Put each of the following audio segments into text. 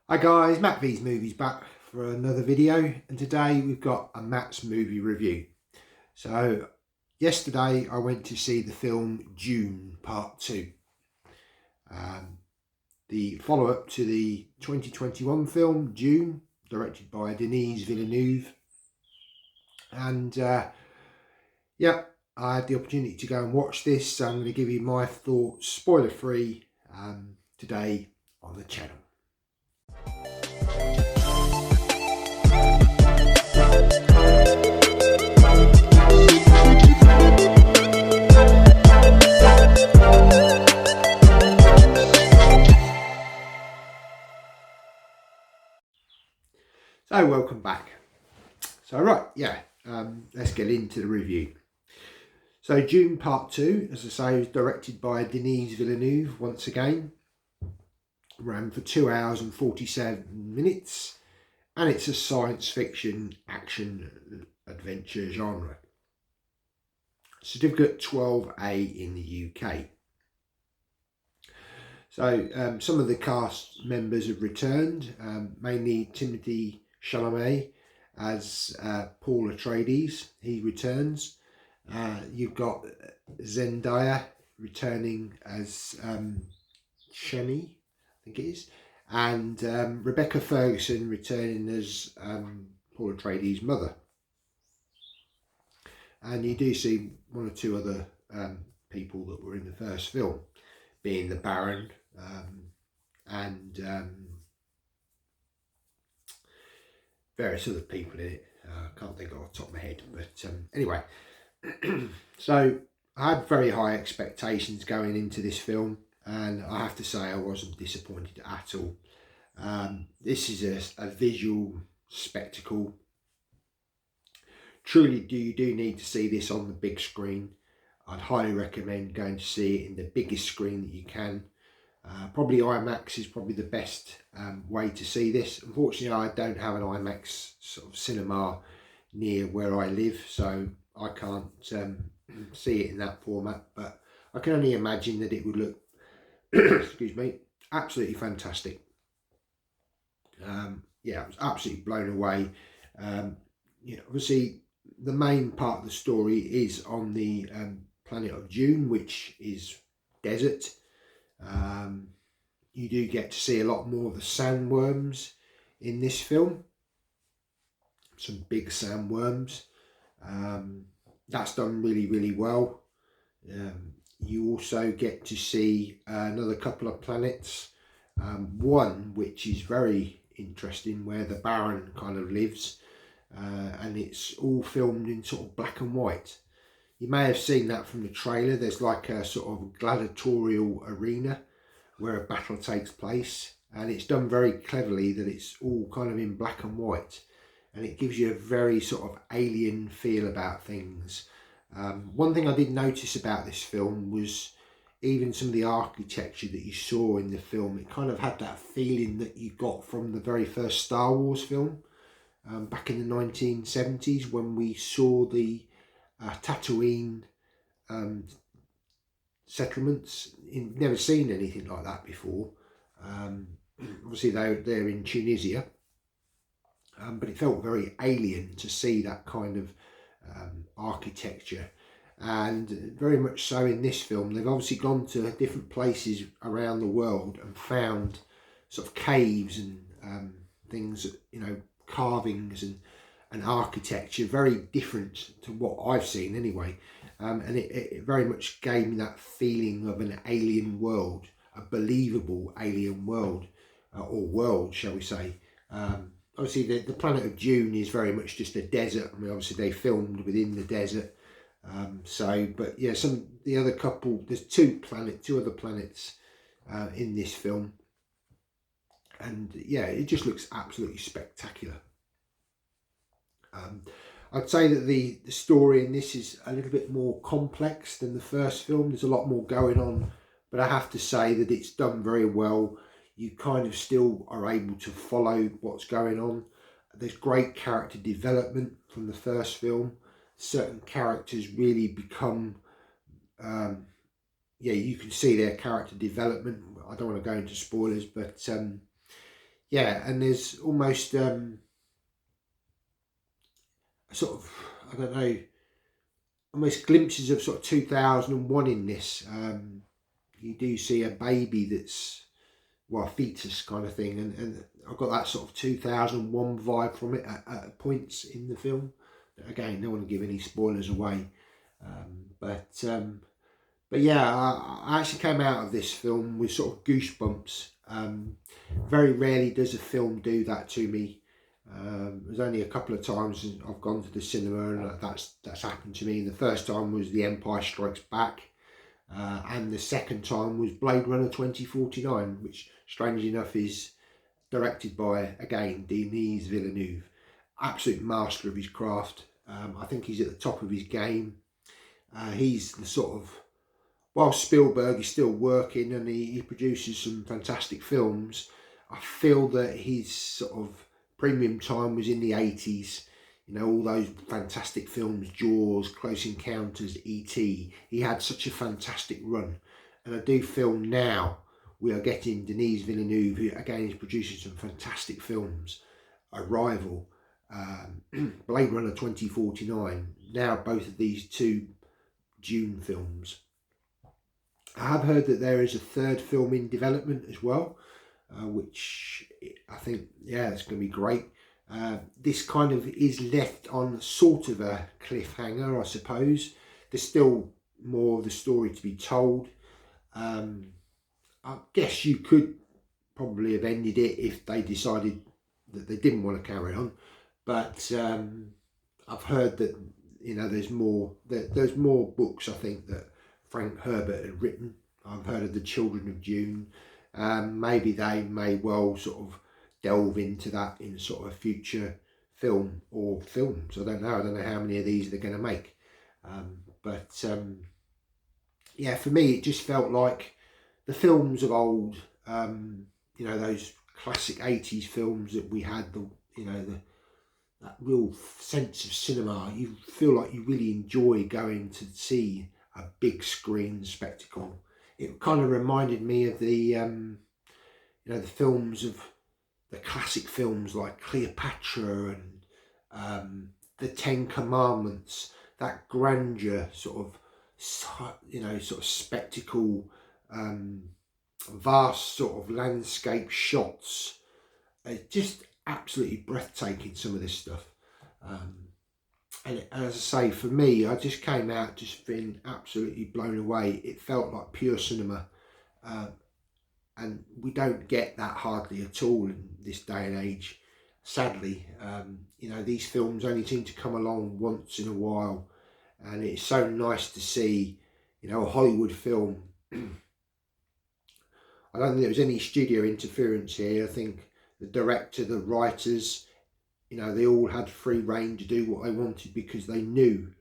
Hi guys, Matt V's Movies back for another video, and today we've got a Matt's movie review. So yesterday I went to see the film Dune Part 2, the follow-up to the 2021 film Dune, directed by Denis Villeneuve. And yeah, I had the opportunity to go and watch this, so I'm going to give you my thoughts, spoiler free, today on the channel. So welcome back. So let's get into the review. So Dune Part 2, as I say, was directed by Denis Villeneuve once again. Ran for 2 hours and 47 minutes, and it's a science fiction action adventure genre. Certificate 12A in the UK. So some of the cast members have returned, mainly Timothée Chalamet as Paul Atreides. He returns. You've got Zendaya returning as Shani, I think it is, and Rebecca Ferguson returning as Paul Atreides' mother. And you do see one or two other people that were in the first film, being the Baron and various other people in it. I can't think off the top of my head, but anyway. So I had very high expectations going into this film, and I have to say I wasn't disappointed at all. This is a visual spectacle. Truly, you do need to see this on the big screen. I'd highly recommend going to see it in the biggest screen that you can. Probably IMAX is probably the best way to see this. Unfortunately, I don't have an IMAX sort of cinema near where I live, so I can't see it in that format, but I can only imagine that it would look excuse me, absolutely fantastic. Yeah, I was absolutely blown away. Obviously the main part of the story is on the planet of Dune, which is desert. You do get to see a lot more of the sandworms in this film. Some big sandworms. That's done really well. You also get to see another couple of planets. One which is very interesting, where the Baron kind of lives, and it's all filmed in sort of black and white. You may have seen that from the trailer. There's like a sort of gladiatorial arena where a battle takes place, and it's done very cleverly that it's all kind of in black and white, and it gives you a very sort of alien feel about things. One thing I did notice about this film was even some of the architecture that you saw in the film. It kind of had that feeling that you got from the very first Star Wars film back in the 1970s, when we saw the Tatooine settlements. Never seen anything like that before. Obviously they're in Tunisia, but it felt very alien to see that kind of architecture, and very much so in this film. They've obviously gone to different places around the world and found sort of caves and things, carvings and architecture very different to what I've seen anyway, and it very much gave me that feeling of an alien world, a believable alien world, or world, shall we say. Obviously the planet of Dune is very much just a desert. I mean, obviously they filmed within the desert. But yeah, there's two other planets in this film. And yeah, it just looks absolutely spectacular. I'd say that the story in this is a little bit more complex than the first film. There's a lot more going on, but I have to say that it's done very well. You kind of still are able to follow what's going on. There's great character development from the first film. Certain characters really become, you can see their character development. I don't want to go into spoilers, but yeah, and there's almost sort of, I don't know, almost glimpses of sort of 2001 in this. You do see a baby that's, well, a fetus kind of thing, and I've got that sort of 2001 vibe from it at points in the film. Again, don't want to give any spoilers away, but yeah, I actually came out of this film with sort of goosebumps. Very rarely does a film do that to me. There's only a couple of times I've gone to the cinema and that's happened to me. The first time was The Empire Strikes Back, and the second time was Blade Runner 2049, which strangely enough is directed by, again, Denis Villeneuve. Absolute master of his craft. I think he's at the top of his game. He's the sort of, while Spielberg is still working and he produces some fantastic films, I feel that his sort of premium time was in the 80s. You know, all those fantastic films, Jaws, Close Encounters, E.T. He had such a fantastic run. And I do feel now we are getting Denis Villeneuve, who again is producing some fantastic films. Arrival, Blade Runner 2049, now both of these two Dune films. I have heard that there is a third film in development as well, which I think, yeah, it's going to be great. This kind of is left on sort of a cliffhanger, I suppose. There's still more of the story to be told. I guess you could probably have ended it if they decided that they didn't want to carry on. But I've heard that, you know, there's more books, I think, that Frank Herbert had written. I've heard of The Children of Dune. Maybe they may well sort of delve into that in sort of a future film or films. I don't know. I don't know how many of these they're going to make. But yeah, for me, it just felt like the films of old. You know, those classic 80s films that we had. That real sense of cinema. You feel like you really enjoy going to see a big screen spectacle. It kind of reminded me of the the films of the classic films like Cleopatra and the Ten Commandments. That grandeur, sort of spectacle, vast sort of landscape shots. It's just absolutely breathtaking, some of this stuff. And as I say, for me, I just came out just feeling absolutely blown away. It felt like pure cinema. And we don't get that hardly at all in this day and age, sadly. These films only seem to come along once in a while. And it's so nice to see, a Hollywood film. I don't think there was any studio interference here. I think the director, the writers, they all had free rein to do what they wanted because they knew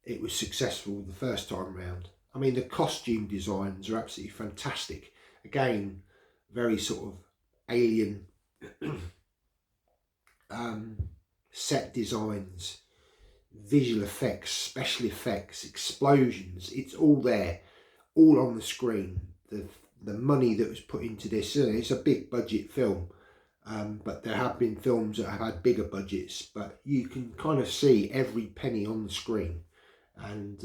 it was successful the first time round. I mean, the costume designs are absolutely fantastic. Again, very sort of alien set designs, visual effects, special effects, explosions. It's all there, all on the screen. The money that was put into this, it's a big budget film. But there have been films that have had bigger budgets, but you can kind of see every penny on the screen. And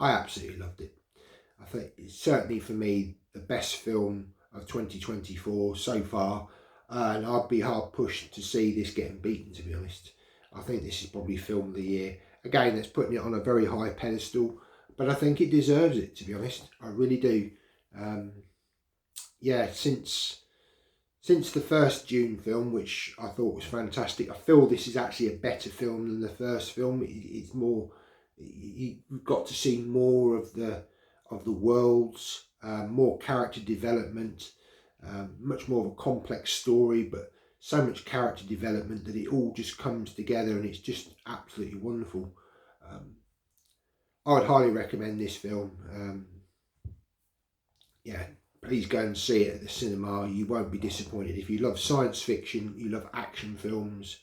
I absolutely loved it. I think it's certainly for me the best film of 2024 so far. And I'd be hard pushed to see this getting beaten, to be honest. I think this is probably film of the year. Again, that's putting it on a very high pedestal, but I think it deserves it, to be honest. I really do. Since the first Dune film, which I thought was fantastic, I feel this is actually a better film than the first film. It's more, you've got to see more of the worlds, more character development, much more of a complex story, but so much character development that it all just comes together and it's just absolutely wonderful. I would highly recommend this film. Please go and see it at the cinema. You won't be disappointed. If you love science fiction, you love action films,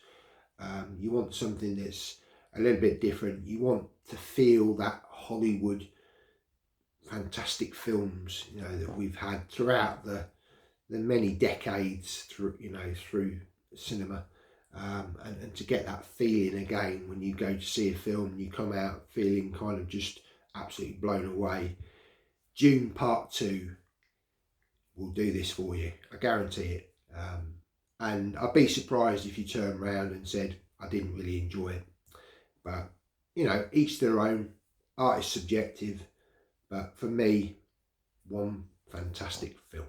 you want something that's a little bit different, you want to feel that Hollywood fantastic films that we've had throughout the the many decades through, you know, through cinema. And to get that feeling again when you go to see a film and you come out feeling kind of just absolutely blown away. Dune Part 2 will do this for you, I guarantee it. And I'd be surprised if you turned around and said, I didn't really enjoy it. But, you know, each their own. Art is subjective. But for me, one fantastic film.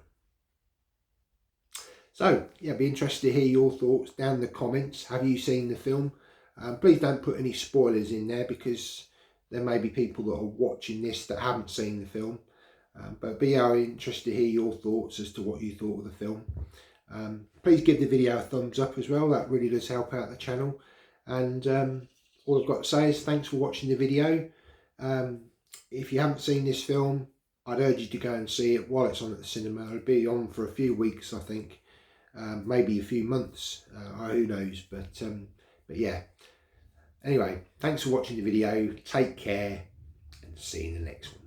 So, yeah, be interested to hear your thoughts down in the comments. Have you seen the film? Please don't put any spoilers in there, because there may be people that are watching this that haven't seen the film. But be interested to hear your thoughts as to what you thought of the film. Please give the video a thumbs up as well. That really does help out the channel. And all I've got to say is thanks for watching the video. If you haven't seen this film, I'd urge you to go and see it while it's on at the cinema. It'll be on for a few weeks, I think. Maybe a few months, who knows, but yeah. Anyway, thanks for watching the video, take care, and see you in the next one.